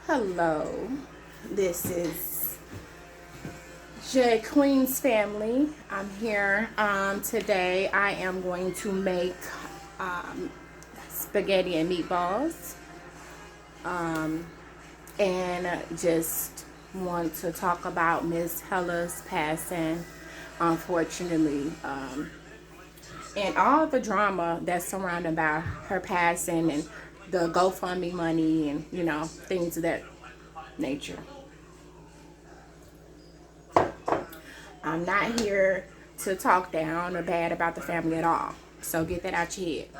Hello, this is JQueen'sFamily. I'm here. Today I am going to make spaghetti and meatballs, and just want to talk about Miss Hella's passing, unfortunately, and all the drama that's surrounded by her passing and the GoFundMe money and things of that nature. I'm not here to talk down or bad about the family at all. So get that out your head.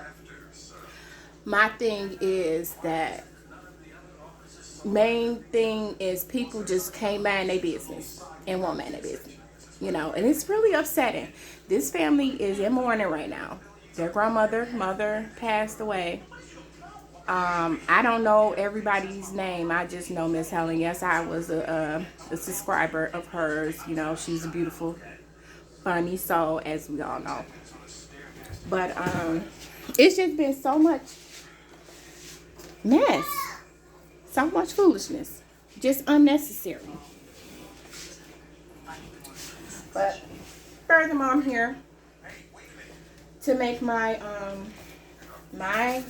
My thing is that main thing is people just can't mind their business and won't mind their business. And it's really upsetting. This family is in mourning right now. Their mother passed away. I don't know everybody's name. I just know Miss Helen. Yes, I was a subscriber of hers. She's a beautiful, funny soul, as we all know. But it's just been so much mess, so much foolishness, just unnecessary. But furthermore, I'm here to make my my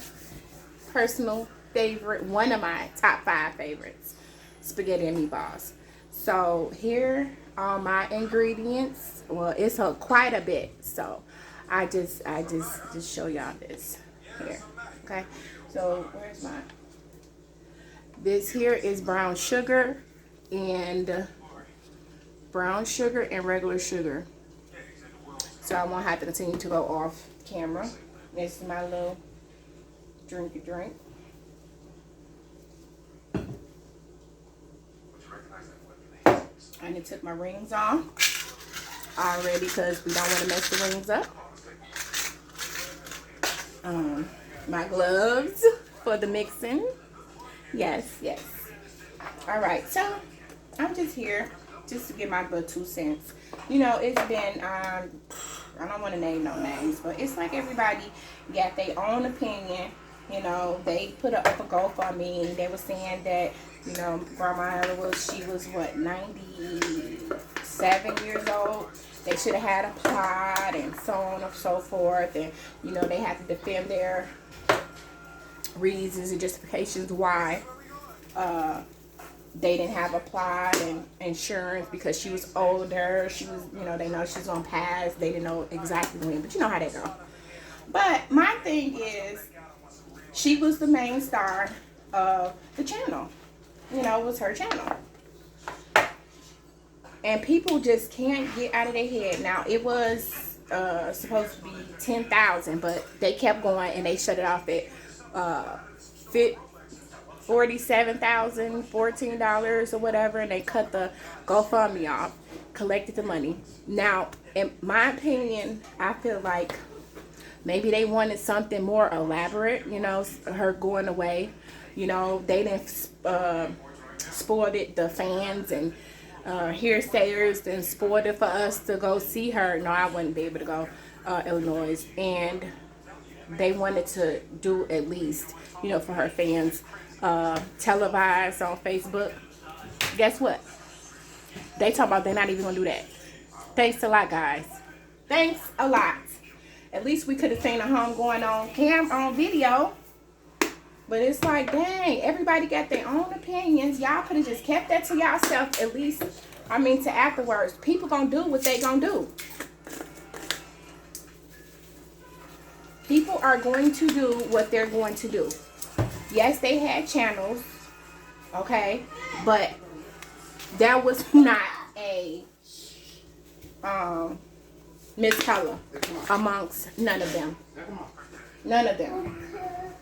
personal favorite, one of my top 5 favorites, spaghetti and meatballs. So here are my ingredients. Well, it's quite a bit, so I just show y'all this here. Okay, so where's my, this here is brown sugar and regular sugar, so I won't have to continue to go off camera. This is my little drink. I done took my rings off already because we don't want to mess the rings up. My gloves for the mixing. Yes. All right, so I'm just here just to give my little 2 cents. It's been I don't want to name no names, but it's like everybody got their own opinion. They put up a GoFundMe. They were saying that, Grandma Ella she was what, 97 years old. They should have had a plot and so on and so forth. And, they had to defend their reasons and justifications why they didn't have a plot and insurance, because she was older. She was, they know she's on pass. They didn't know exactly when, but you know how they go. But my thing is, she was the main star of the channel. It was her channel. And people just can't get out of their head. Now, it was supposed to be 10,000, but they kept going and they shut it off at $47,000, $14 or whatever, and they cut the GoFundMe off, collected the money. Now, in my opinion, I feel like maybe they wanted something more elaborate, her going away. They didn't spoiled it, the fans and hearsayers, and spoiled it for us to go see her. No, I wouldn't be able to go, Illinois. And they wanted to do at least, for her fans, televised on Facebook. Guess what? They talk about they're not even going to do that. Thanks a lot, guys. Thanks a lot. At least we could have seen a home going on video. But it's like, dang, everybody got their own opinions. Y'all could have just kept that to yourself, at least, to afterwards. People gonna do what they gonna do. People are going to do what they're going to do. Yes, they had channels, okay? But that was not a Miss Holla amongst none of them. None of them.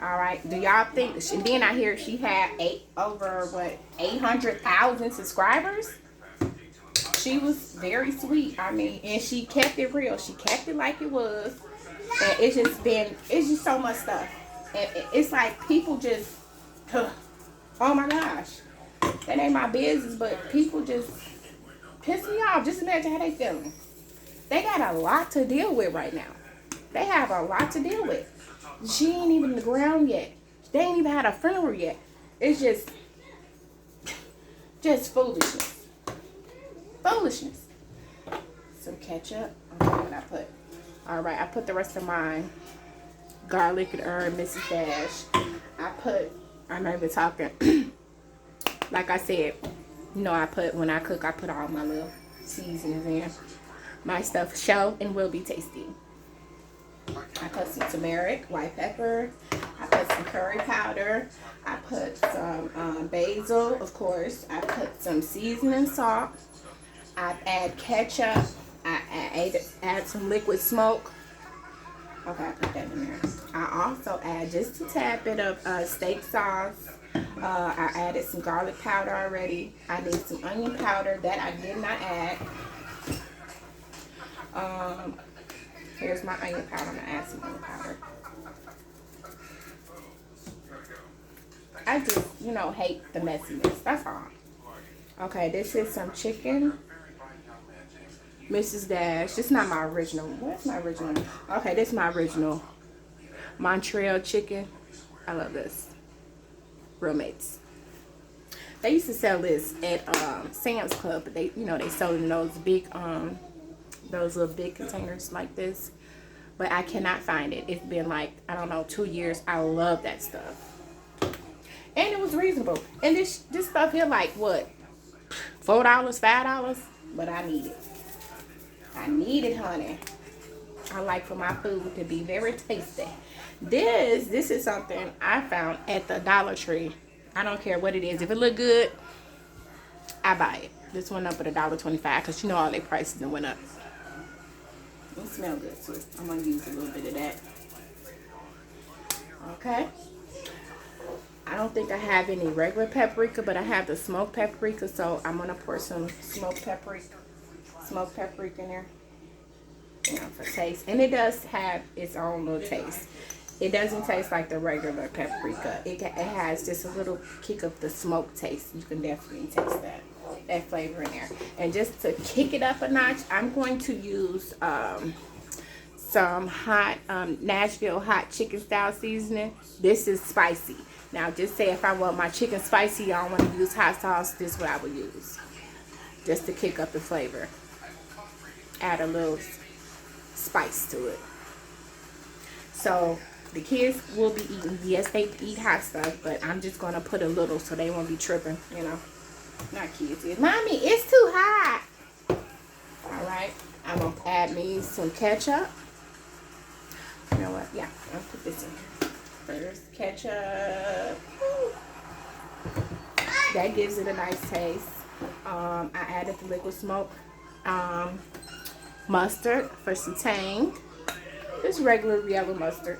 All right. Do y'all think? And then I hear she had 800,000 subscribers. She was very sweet. And she kept it real. She kept it like it was. And it's just so much stuff. And it's like people just, oh my gosh, that ain't my business. But people just piss me off. Just imagine how they feeling. They got a lot to deal with right now. They have a lot to deal with. She ain't even in the ground yet. They ain't even had a funeral yet. It's just, Just foolishness. Foolishness. Some ketchup. Okay, what I put. Alright, I put the rest of mine. Garlic and herb, Mrs. Dash. I'm not even talking. Like I said, you know, when I cook, I put all my little seasonings in. My stuff shall and will be tasty. I put some turmeric, white pepper. I put some curry powder. I put some basil, of course. I put some seasoning salt. I add ketchup. I add some liquid smoke. Okay, I put that in there. I also add just a tad bit of steak sauce. I added some garlic powder already. I need some onion powder that I did not add. Here's my onion powder. I'm gonna add some onion powder. I just, you know, hate the messiness. That's all. Okay, this is some chicken. Mrs. Dash. This is not my original. What's my original? Okay, this is my original. Montreal chicken. I love this. Roommates. They used to sell this at Sam's Club, but they, you know, they sold in those little big containers like this. But I cannot find it. It's been like, I don't know, 2 years. I love that stuff. And it was reasonable. And this stuff here, like what? $4, $5? But I need it. I need it, honey. I like for my food to be very tasty. This is something I found at the Dollar Tree. I don't care what it is. If it look good, I buy it. This went up at $1.25 because you know all their prices went up. It smells good too. I'm gonna use a little bit of that. Okay. I don't think I have any regular paprika, but I have the smoked paprika, so I'm gonna pour some smoked paprika in there, you know, for taste. And it does have its own little taste. It doesn't taste like the regular paprika. It has just a little kick of the smoke taste. You can definitely taste that flavor in there. And just to kick it up a notch, I'm going to use some hot Nashville hot chicken style seasoning. This is spicy. Now, just say if I want my chicken spicy, I don't want to use hot sauce, this is what I would use. Just to kick up the flavor. Add a little spice to it. So, the kids will be eating. Yes, they eat hot stuff, but I'm just going to put a little so they won't be tripping, you know. Not kids. Mommy, it's too hot. Alright. I'm going to add me some ketchup. You know what? Yeah, I'll put this in here. First, ketchup. That gives it a nice taste. I added the liquid smoke. Mustard for some tang. Just regular yellow mustard.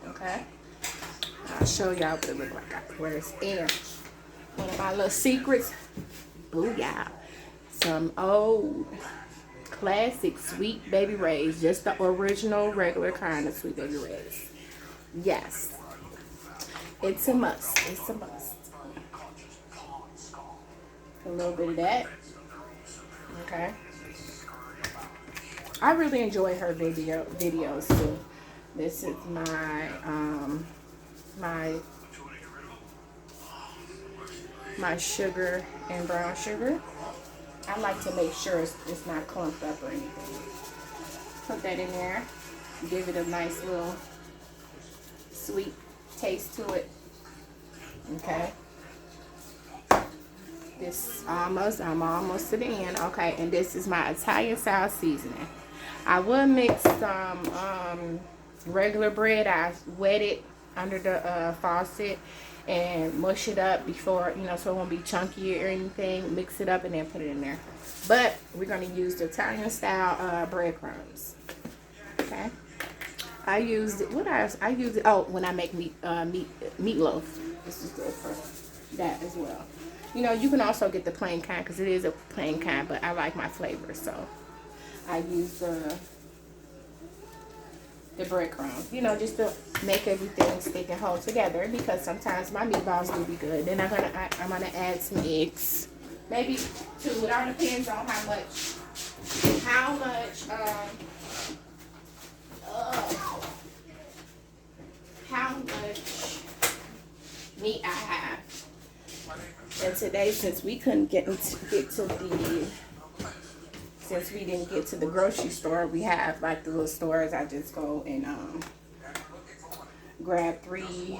Okay. I'll show y'all what it looks like afterwards. And one of my little secrets. Booyah. Some old classic Sweet Baby Ray's. Just the original regular kind of Sweet Baby Ray's. Yes. It's a must. It's a must. A little bit of that. Okay. I really enjoy her videos too. This is my my sugar and brown sugar. I like to make sure it's not clumped up or anything. Put that in there. Give it a nice little sweet taste to it. Okay. I'm almost to the end. Okay, and this is my Italian style seasoning. I will mix some regular bread. I wet it under the faucet and mush it up before, you know, so it won't be chunky or anything. Mix it up and then put it in there. But we're going to use the Italian style breadcrumbs. Okay. I used it. What else? I use it. Oh, when I make meatloaf. This is good for that as well. You know, you can also get the plain kind because it is a plain kind, but I like my flavor, so I use the breadcrumbs. You know, just to make everything stick and hold together because sometimes my meatballs do be good. Then I'm gonna add some eggs, maybe 2. It all depends on how much meat I have. And today, since we couldn't since we didn't get to the grocery store, we have like the little stores. I just go and grab 3,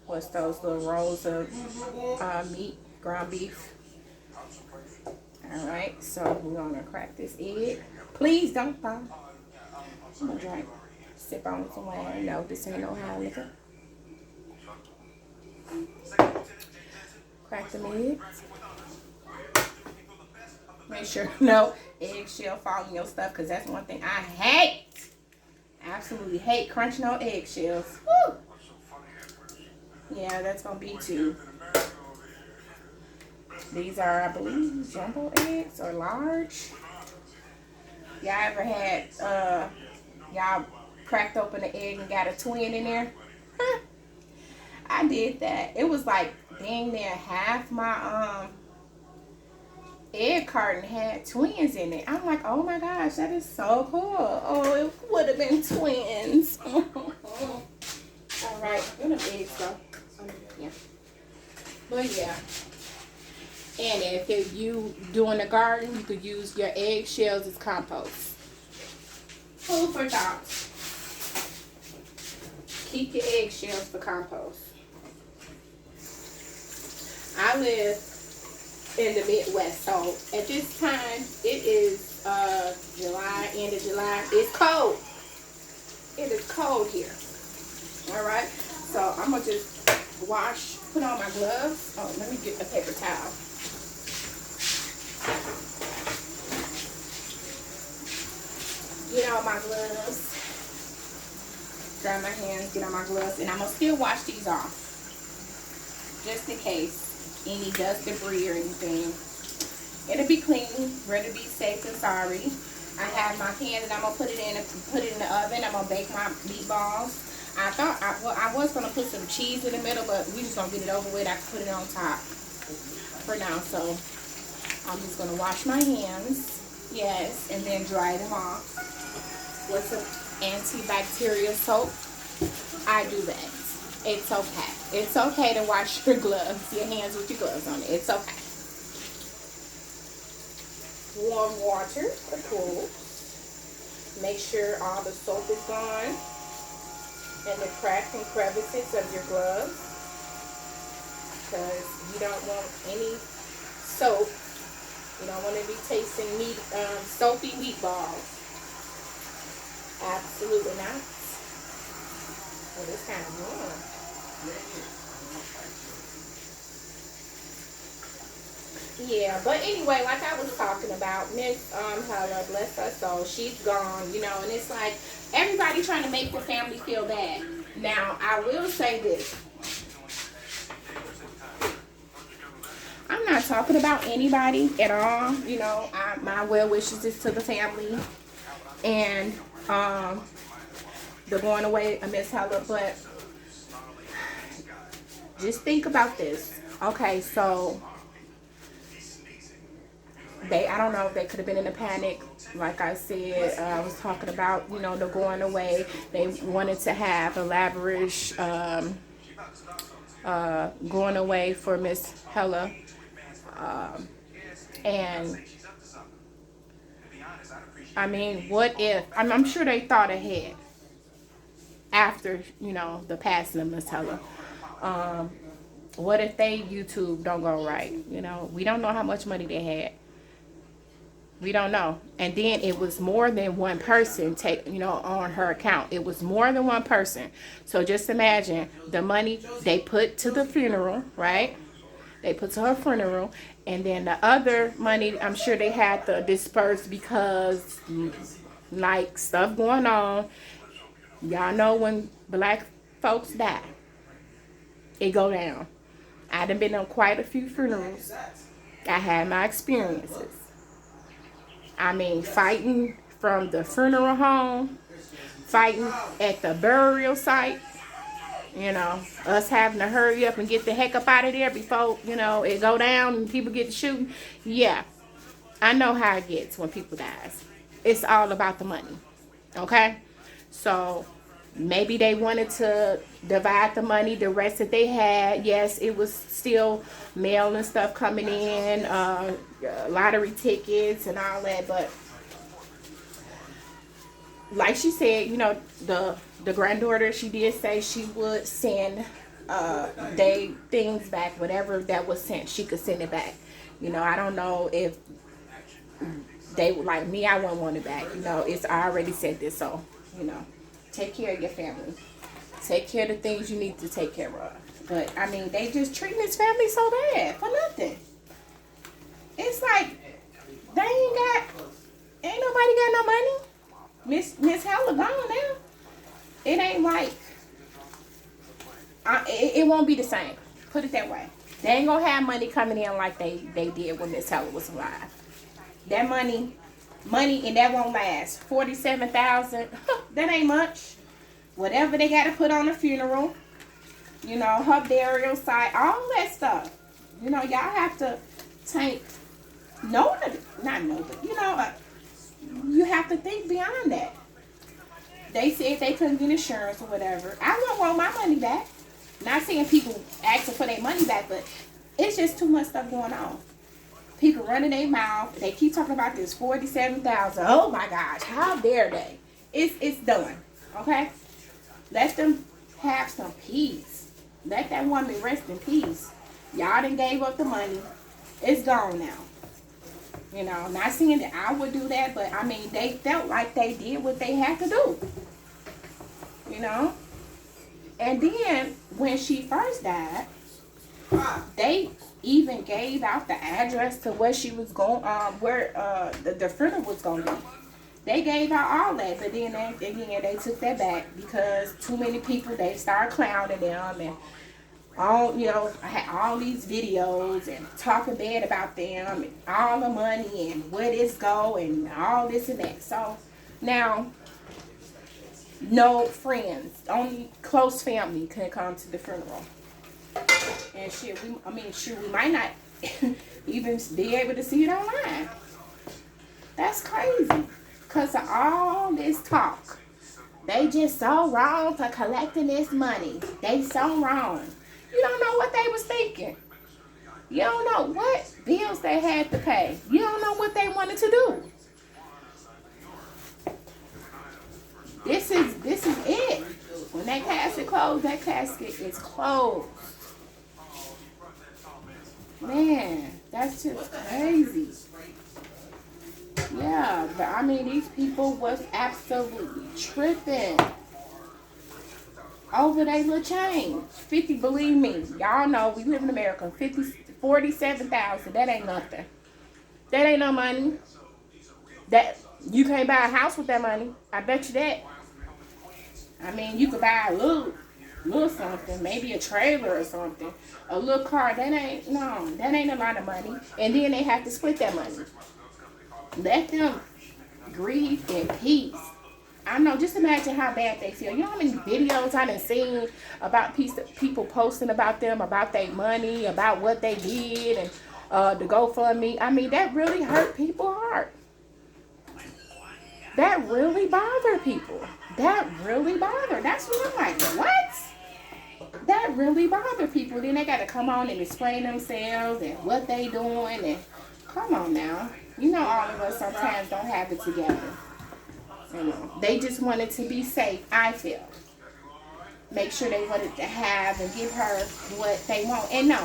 what's those little rolls of meat, ground beef. All right, so we're gonna crack this egg. Please don't fall. I'm gonna drink, sip on some wine. No, this ain't no high liquor. Crack the eggs. Make sure no eggshell fall in your stuff, because that's one thing I hate. Absolutely hate crunching on eggshells. Woo! Yeah, that's gonna be 2. These are, I believe, jumbo eggs or large. Y'all ever had y'all cracked open an egg and got a twin in there? I did that. It was like dang near half my egg carton had twins in it. I'm like, oh my gosh, that is so cool. Oh, it would have been twins. All right, where the eggs go? Yeah. But yeah. And if you doing a garden, you could use your eggshells as compost. Food for thought. Keep your eggshells for compost. I live in the Midwest, so at this time it is July, end of July. It's cold. It is cold here. All right, so I'm gonna just put on my gloves. Oh, let me get a paper towel. Get on my gloves. Dry my hands, get on my gloves, and I'm gonna still wash these off, just in case any dust, debris, or anything. It'll be clean, ready to be safe and sorry. I have my pan that I'm gonna put it in the oven. I'm gonna bake my meatballs. I was gonna put some cheese in the middle, but we just gonna get it over with. I can put it on top for now. So I'm just gonna wash my hands, yes, and then dry them off with some antibacterial soap. I do that. It's okay. It's okay to wash your gloves, your hands with your gloves on it. It's okay. Warm water, of course. Make sure all the soap is gone and the cracks and crevices of your gloves, because you don't want any soap. You don't want to be tasting soapy meatballs. Absolutely not. Oh, it's kind of warm. Yeah, but anyway, like I was talking about, Miss Holla, bless her soul, she's gone, you know, and it's like everybody trying to make the family feel bad. Now, I will say this. I'm not talking about anybody at all, you know. My well wishes is to the family and the going away of Miss Holla, but just think about this. Okay, so I don't know if they could have been in a panic. Like I said, I was talking about, you know, the going away. They wanted to have a lavish going away for Miss Holla. And I mean, what if, I'm sure they thought ahead after, you know, the passing of Miss Holla. What if they YouTube don't go right? You know, we don't know how much money they had. We don't know. And then it was more than one person on her account. It was more than one person. So just imagine the money they put to the funeral, right? They put to her funeral, and then the other money I'm sure they had to disperse because like stuff going on. Y'all know when black folks die, it go down. I done been on quite a few funerals. I had my experiences. I mean, fighting from the funeral home, fighting at the burial site, you know, us having to hurry up and get the heck up out of there before, you know, it go down and people get to shooting. Yeah, I know how it gets when people dies. It's all about the money, okay? So Maybe they wanted to divide the money, the rest that they had. Yes, it was still mail and stuff coming in, lottery tickets and all that. But like she said, you know, the granddaughter, she did say she would send they things back, whatever that was sent, she could send it back. You know, I don't know if they would, like me, I wouldn't want it back. You know, it's I already said this, so you know, take care of your family. Take care of the things you need to take care of. But I mean, they just treating this family so bad for nothing. It's like they ain't nobody got no money. Miss Holla gone now. It ain't like it won't be the same. Put it that way. They ain't gonna have money coming in like they did when Miss Holla was alive. That money, and that won't last. 47,000. That ain't much. Whatever they got to put on a funeral, you know, her burial site, all that stuff. You know, y'all have to take note of it. Not know, but you know, you have to think beyond that. They said they couldn't get insurance or whatever. I wouldn't want my money back. Not saying people asking for their money back, but it's just too much stuff going on. People running their mouth. They keep talking about this 47,000. Oh my gosh, how dare they? It's done. Okay? Let them have some peace. Let that woman rest in peace. Y'all done gave up the money. It's gone now. You know, not saying that I would do that, but I mean, they felt like they did what they had to do. You know? And then, when she first died, they even gave out the address to where she was going, where the funeral was going to be. They gave out all that, but then they took that back because too many people, they started clowning them and all, you know, I had all these videos and talking bad about them and all the money and where this go and all this and that. So now, no friends, only close family can come to the funeral. And shit, we might not even be able to see it online. That's crazy. Because of all this talk. They just so wrong for collecting this money. They so wrong. You don't know what they was thinking. You don't know what bills they had to pay. You don't know what they wanted to do. This is it. When that casket closed, that casket is closed. Man, that's just crazy. Yeah, but I mean, these people was absolutely tripping over their little change. 50, believe me, y'all know we live in America. 47,000, that ain't nothing. That ain't no money. That you can't buy a house with that money. I bet you that. I mean, you could buy a little something, maybe a trailer or something, a little car. That ain't a lot of money. And then they have to split that money. Let them grieve in peace. I know, just imagine how bad they feel. You know how many videos I done seen about people posting about them, about their money, about what they did, and the GoFundMe. I mean, that really hurt people's heart. That really bothered people. That really bothered. That's what I'm like, what? That really bothered people. Then they got to come on and explain themselves and what they doing. And come on now. You know, all of us sometimes don't have it together. You know, they just wanted to be safe, I feel. Make sure they wanted to have and give her what they want. And no,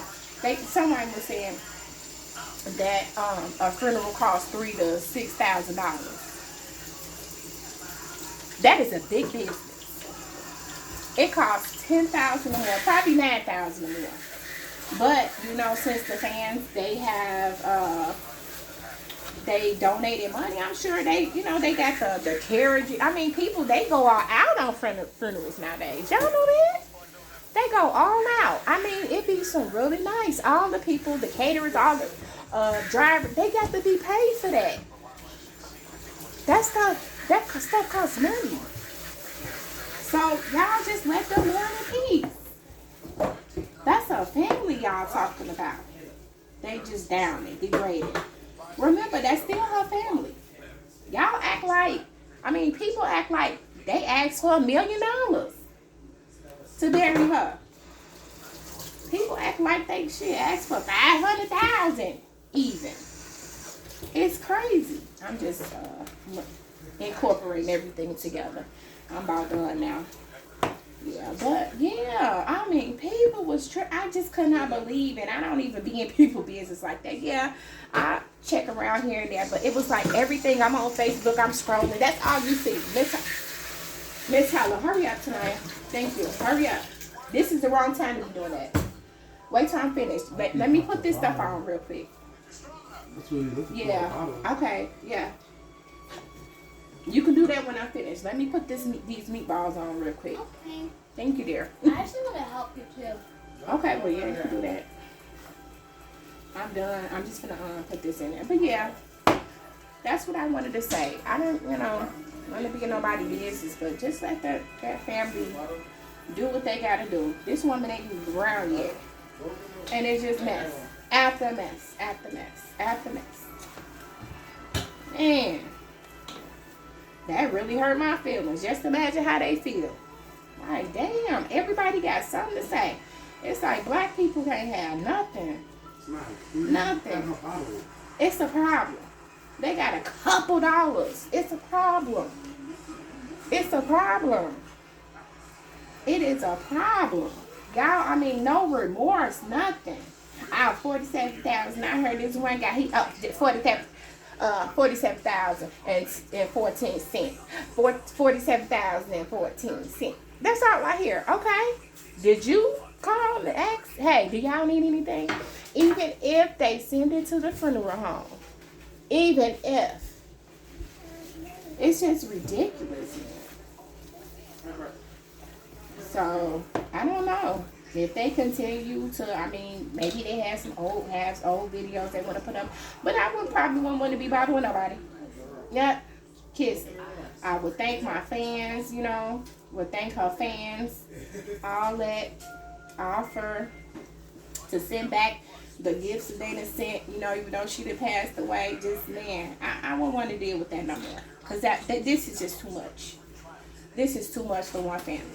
someone was saying that a funeral costs $3,000 to $6,000. That is a big business. It costs $10,000 or more, probably $9,000 or more. But you know, since the fans, they have they donated money. I'm sure they got the carriage. I mean, people, they go all out on funerals nowadays. Y'all know that? They go all out. I mean, it be some really nice. All the people, the caterers, all the drivers, they got to be paid for that. That stuff costs money. So y'all just let them mourn in peace. That's a family y'all talking about. They just down and degraded. Remember, that's still her family. Y'all act like, people act like They asked for $1 million to bury her. People act like they should ask for 500,000 even. It's crazy. I'm just incorporating everything together. I'm about done now. Yeah, but yeah, I mean, people was I just could not believe it. I don't even be in people business like that. Yeah, I check around here and there, but it was like everything. I'm on Facebook, I'm scrolling. That's all you see. Miss Holla, hurry up tonight. Thank you. Hurry up. This is the wrong time to be doing that. Wait till I'm finished. Let me put this stuff on real quick. Yeah. Okay. Yeah. You can do that when I'm finished. Let me put these meatballs on real quick. Okay. Thank you, dear. I actually want to help you too. Okay, well, yeah, you can do that. I'm done. I'm just gonna put this in there. But yeah, that's what I wanted to say. I don't, want to be in nobody's business, but just let that family do what they gotta do. This woman ain't even around yet, and it's just mess after mess after mess after mess. Man. That really hurt my feelings. Just imagine how they feel. Like, damn, everybody got something to say. It's like black people can't have nothing. Nothing. It's a problem. They got a couple dollars. It's a problem. It's a problem. It is a problem. Y'all, I mean, no remorse, nothing. Out 47,000. I heard this one guy, he up 47,014 cents. 47,014 cents. That's all I hear. Okay. Did you call and ask? Hey, do y'all need anything? Even if they send it to the funeral home. Even if. It's just ridiculous. So, I don't know. If they continue to, I mean, maybe they have some old videos they want to put up. But I probably wouldn't want to be bothered with nobody. Yep. Kiss. I would thank my fans, would thank her fans. All that. Offer to send back the gifts that they done sent, even though she done passed away. Just, man, I wouldn't want to deal with that no more. Because this is just too much. This is too much for one family.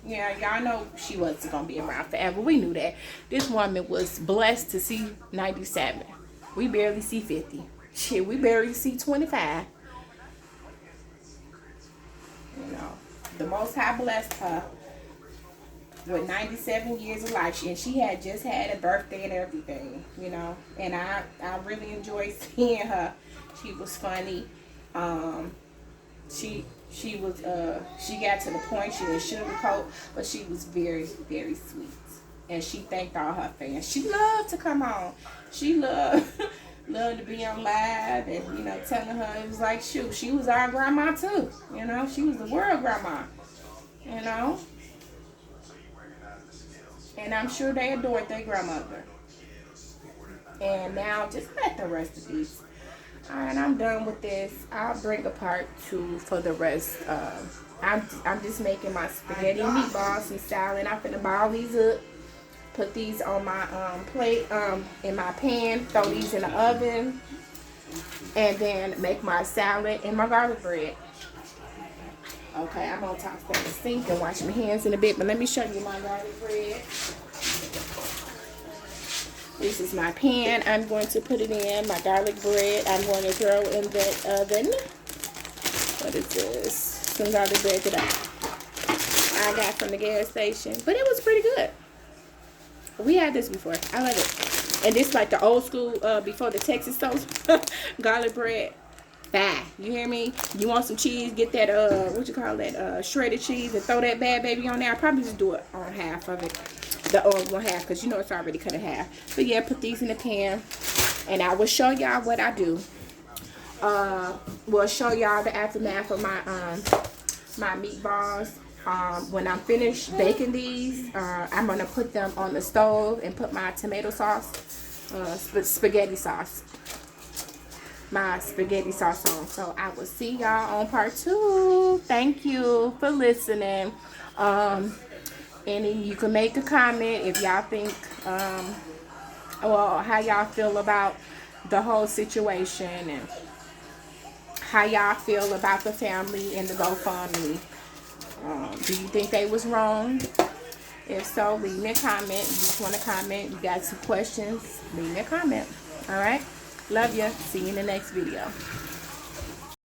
Yeah, y'all know she wasn't going to be around forever. We knew that. This woman was blessed to see 97. We barely see 50. Shit, we barely see 25. The Most High blessed her with 97 years of life. And she had just had a birthday and everything, And I really enjoyed seeing her. She was funny. She got to the point, she didn't sugarcoat, but she was very, very sweet. And she thanked all her fans. She loved to come on. She loved to be on live and, telling her, it was like, shoot, she was our grandma too. She was the world grandma, And I'm sure they adored their grandmother. And now just let the rest of these. Alright, I'm done with this. I'll bring a part 2 for the rest. I'm just making my spaghetti meatballs and salad. I'm finna ball these up. Put these on my plate, in my pan. Throw these in the oven. And then make my salad and my garlic bread. Okay, I'm gonna toss that in the sink and wash my hands in a bit. But let me show you my garlic bread. This is my pan. I'm going to put it in. My garlic bread I'm going to throw in the oven. What is this? Some garlic bread that I got from the gas station. But it was pretty good. We had this before. I love it. And this like the old school, before the Texas toast garlic bread. Bye. You hear me? You want some cheese? Get that, what you call that, shredded cheese and throw that bad baby on there. I'll probably just do it on half of it. The one half, because it's already cut in half. But yeah, put these in the pan. And I will show y'all what I do. We'll show y'all the aftermath of my my meatballs. When I'm finished baking these, I'm going to put them on the stove and put my tomato sauce, spaghetti sauce. My spaghetti sauce on. So I will see y'all on part 2. Thank you for listening. And you can make a comment if y'all think, how y'all feel about the whole situation and how y'all feel about the family and the GoFundMe. Do you think they was wrong? If so, leave me a comment. You just want to comment. You got some questions, leave me a comment. All right. Love you. See you in the next video.